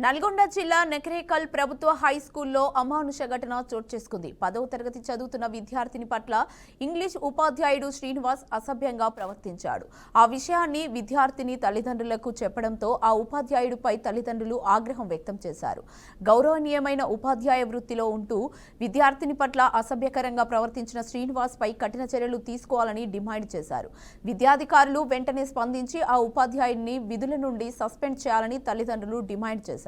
నల్గొండ జిల్లా నకరేకల్ ప్రభుత్వ హై స్కూల్లో అమానుష ఘటన చోటు చేసుకుంది. 10వ తరగతి చదువుతున్న విద్యార్థిని పట్ల ఇంగ్లీష్ ఉపాధ్యాయుడు శ్రీనివాస్ అసభ్యంగా ప్రవర్తించాడు. ఆ విషయాన్ని విద్యార్థిని తల్లిదండ్రులకు చెప్పడంతో ఆ ఉపాధ్యాయుడిపై తల్లిదండ్రులు ఆగ్రహం వ్యక్తం చేశారు. గౌరవనీయమైన ఉపాధ్యాయ వృత్తిలో ఉంటూ విద్యార్థిని పట్ల అసభ్యకరంగా ప్రవర్తించిన శ్రీనివాస్ పై కఠిన చర్యలు తీసుకోవాలని డిమాండ్ చేశారు. విద్యాధికారులు వెంటనే స్పందించి ఆ ఉపాధ్యాయుడిని విధుల నుండి సస్పెండ్ చేయాలని తల్లిదండ్రులు డిమాండ్ చేశారు.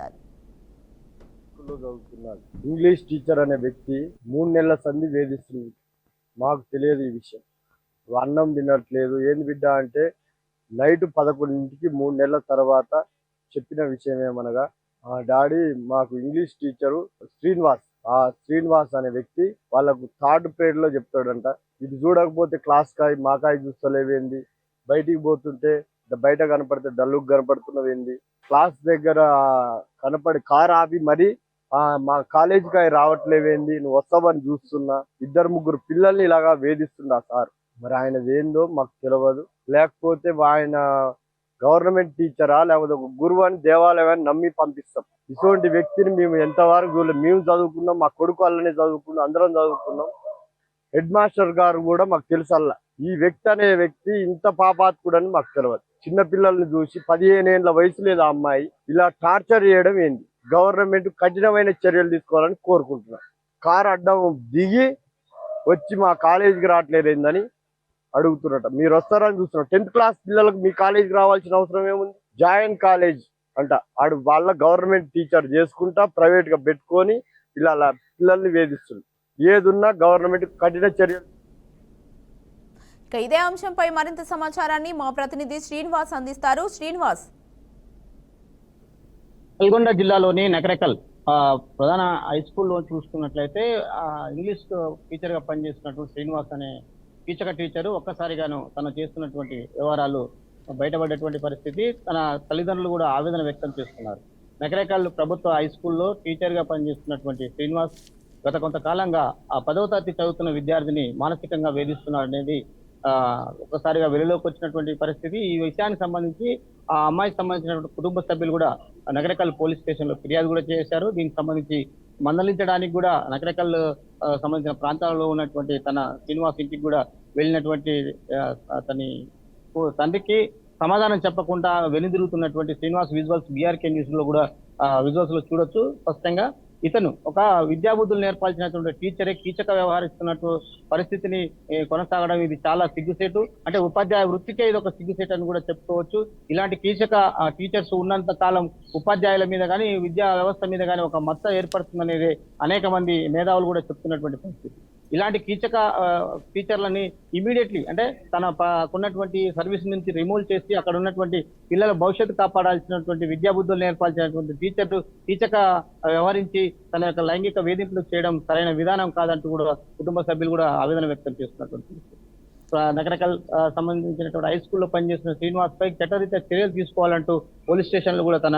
ఇంగ్లీష్ టీచర్ అనే వ్యక్తి 3 నెలల సంధి వేధిస్తుంది. మాకు తెలియదు ఈ విషయం. అన్నం తినట్లేదు. ఏంది బిడ్డ అంటే నైట్ 11ంటికి 3 నెలల తర్వాత చెప్పిన విషయం ఏమనగా డాడీ మాకు ఇంగ్లీష్ టీచరు శ్రీనివాస్ అనే వ్యక్తి వాళ్ళకు 3rd పీరియడ్ లో చెప్తాడంట. ఇది చూడకపోతే క్లాస్ కాయ మాకాయ చూస్తలేవేంది, బయటికి పోతుంటే బయట కనపడితే డల్లుకు కనపడుతున్నవేంది, క్లాస్ దగ్గర కనపడి కార్ ఆపి మరి మా కాలేజీకి రావట్లేవేంది, నువ్వు వస్తావని చూస్తున్నా. 2-3 పిల్లల్ని ఇలాగా వేధిస్తున్నా సార్. మరి ఆయనది ఏందో మాకు తెలియదు. లేకపోతే ఆయన గవర్నమెంట్ టీచరా లేకపోతే ఒక గురువు అని దేవాలయాన్ని నమ్మి పంపిస్తాం. ఇటువంటి వ్యక్తిని మేము ఎంతవరకు చూడలేదు. మేము చదువుకున్నాం, మా కొడుకు వాళ్ళనే చదువుకున్నాం, అందరం చదువుకున్నాం. హెడ్ మాస్టర్ గారు కూడా మాకు తెలుసల్లా ఈ వ్యక్తి అనే వ్యక్తి ఇంత పాపాత్కుడని మాకు తెలియదు. చిన్న పిల్లల్ని చూసి 15 ఏళ్ల వయసు లేదు ఆ అమ్మాయి ఇలా టార్చర్ చేయడం ఏంది? గవర్నమెంట్ కఠినమైన చర్యలు తీసుకోవాలని కోరుకుంటున్నాం. కారు అడ్డం దిగి వచ్చి మా కాలేజీకి రావట్లేదని అడుగుతున్నట. మీరు వస్తారని చూస్తున్నాం. 10th క్లాస్ పిల్లలకు మీ కాలేజీకి రావాల్సిన అవసరం ఏముంది? జాయిన్ కాలేజ్ అంట ఆడు వాళ్ళ గవర్నమెంట్ టీచర్ చేసుకుంటా ప్రైవేట్ గా పెట్టుకొని ఇలా పిల్లల్ని వేధిస్తుంది. ఏదున్నా గవర్నమెంట్ కఠిన చర్యలు. ఇదే అంశంపై మరింత సమాచారాన్ని మా ప్రతినిధి శ్రీనివాస్ అందిస్తారు. శ్రీనివాస్, నల్గొండ జిల్లాలోని నకరేకల్ ప్రధాన హై స్కూల్లో చూసుకున్నట్లయితే ఇంగ్లీష్ టీచర్ గా పనిచేస్తున్నటువంటి శ్రీనివాస్ అనే కీచక టీచరు ఒక్కసారిగాను తను చేస్తున్నటువంటి వ్యవహారాలు బయటపడేటువంటి పరిస్థితి. తన తల్లిదండ్రులు కూడా ఆవేదన వ్యక్తం చేస్తున్నారు. నకరేకల్ ప్రభుత్వ హై స్కూల్లో టీచర్ గా పనిచేస్తున్నటువంటి శ్రీనివాస్ గత కొంతకాలంగా ఆ 10వ తరగతి చదువుతున్న విద్యార్థిని మానసికంగా వేధిస్తున్నాడు అనేది ఒక్కసారిగా వెలుగులోకి వచ్చినటువంటి పరిస్థితి. ఈ విషయానికి సంబంధించి ఆ అమ్మాయికి సంబంధించినటువంటి కుటుంబ సభ్యులు కూడా నకరేకల్ పోలీస్ స్టేషన్ లో ఫిర్యాదు కూడా చేశారు. దీనికి సంబంధించి మందలించడానికి కూడా నకరేకల్ సంబంధించిన ప్రాంతాల్లో ఉన్నటువంటి తన శ్రీనివాస్ ఇంటికి కూడా వెళ్ళినటువంటి అతని తండ్రికి సమాధానం చెప్పకుండా వెనుదిరుగుతున్నటువంటి శ్రీనివాస్ విజువల్స్ బీఆర్కే న్యూస్ లో కూడా విజువల్స్ లో చూడొచ్చు. స్పష్టంగా ఇతను ఒక విద్యాబుద్ధులు నేర్పాల్సినటువంటి టీచరే కీచక వ్యవహరిస్తున్నట్టు పరిస్థితిని కొనసాగడం ఇది చాలా సిగ్గుసేటు. అంటే ఉపాధ్యాయ వృత్తికే ఇది ఒక సిగ్గుసేటు అని కూడా చెప్పుకోవచ్చు. ఇలాంటి కీచక టీచర్స్ ఉన్నంత కాలం ఉపాధ్యాయుల మీద కానీ విద్యా వ్యవస్థ మీద కానీ ఒక మచ్చ ఏర్పడుతుందనేది అనేక మంది మేధావులు కూడా చెప్తున్నటువంటి పరిస్థితి. ఇలాంటి కీచక టీచర్లని ఇమీడియట్లీ అంటే తనకున్నటువంటి సర్వీస్ నుంచి రిమూవ్ చేసి అక్కడ ఉన్నటువంటి పిల్లల భవిష్యత్తు కాపాడాల్సినటువంటి విద్యాబుద్ధులు నేర్పాల్సినటువంటి కీచక వ్యవహరించి తన యొక్క లైంగిక వేధింపులు చేయడం సరైన విధానం కాదంటూ కూడా కుటుంబ సభ్యులు కూడా ఆవేదన వ్యక్తం చేస్తున్నటువంటి నకరేకల్ సంబంధించినటువంటి హై స్కూల్లో పనిచేస్తున్న శ్రీనివాస్ పై చట్టరీత్యా చర్యలు తీసుకోవాలంటూ పోలీస్ స్టేషన్ లో కూడా తన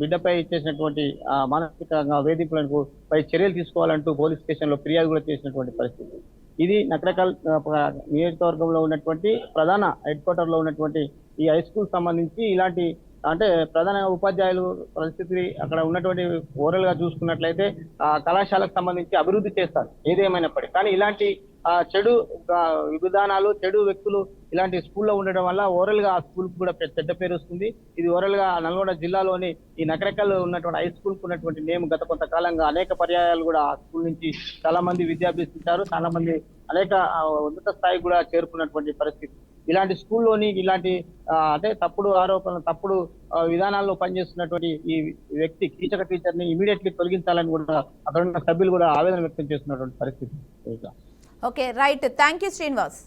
బిడ్డపై చేసినటువంటి మానసికంగా వేధింపులకు పై చర్యలు తీసుకోవాలంటూ పోలీస్ స్టేషన్ లో ఫిర్యాదు కూడా చేసినటువంటి పరిస్థితి. ఇది నకరేకల్ నియోజకవర్గంలో ఉన్నటువంటి ప్రధాన హెడ్ క్వార్టర్ లో ఉన్నటువంటి ఈ హై స్కూల్ సంబంధించి ఇలాంటి అంటే ప్రధాన ఉపాధ్యాయులు పరిస్థితి అక్కడ ఉన్నటువంటి ఓవరాల్ గా చూసుకున్నట్లయితే కళాశాలకు సంబంధించి అభివృద్ధి చేస్తారు ఏదేమైనప్పటికీ. కానీ ఇలాంటి చెడు విధానాలు, చెడు వ్యక్తులు ఇలాంటి స్కూల్లో ఉండడం వల్ల ఓవరాల్ గా ఆ స్కూల్ కూడా చెడ్డ పేరు వస్తుంది. ఇది ఓవరాల్ గా నల్గొండ జిల్లాలోని ఈ నకరేకల్ ఉన్నటువంటి హై స్కూల్ కు ఉన్నటువంటి నేమ్ గత కొంతకాలంగా అనేక పర్యాయాలు కూడా ఆ స్కూల్ నుంచి చాలా మంది విద్యాభ్యసించారు. చాలా మంది అనేక ఉన్నత స్థాయికి కూడా చేరుకున్నటువంటి పరిస్థితి. ఇలాంటి స్కూల్లోని ఇలాంటి అంటే తప్పుడు ఆరోపణలు, తప్పుడు విధానాల్లో పనిచేస్తున్నటువంటి ఈ వ్యక్తి కీచక టీచర్ ని ఇమీడియట్లీ తొలగించాలని కూడా అక్కడ ఉన్న సభ్యులు కూడా ఆవేదన వ్యక్తం చేస్తున్నటువంటి పరిస్థితి. Okay, right. Thank you Srinivas.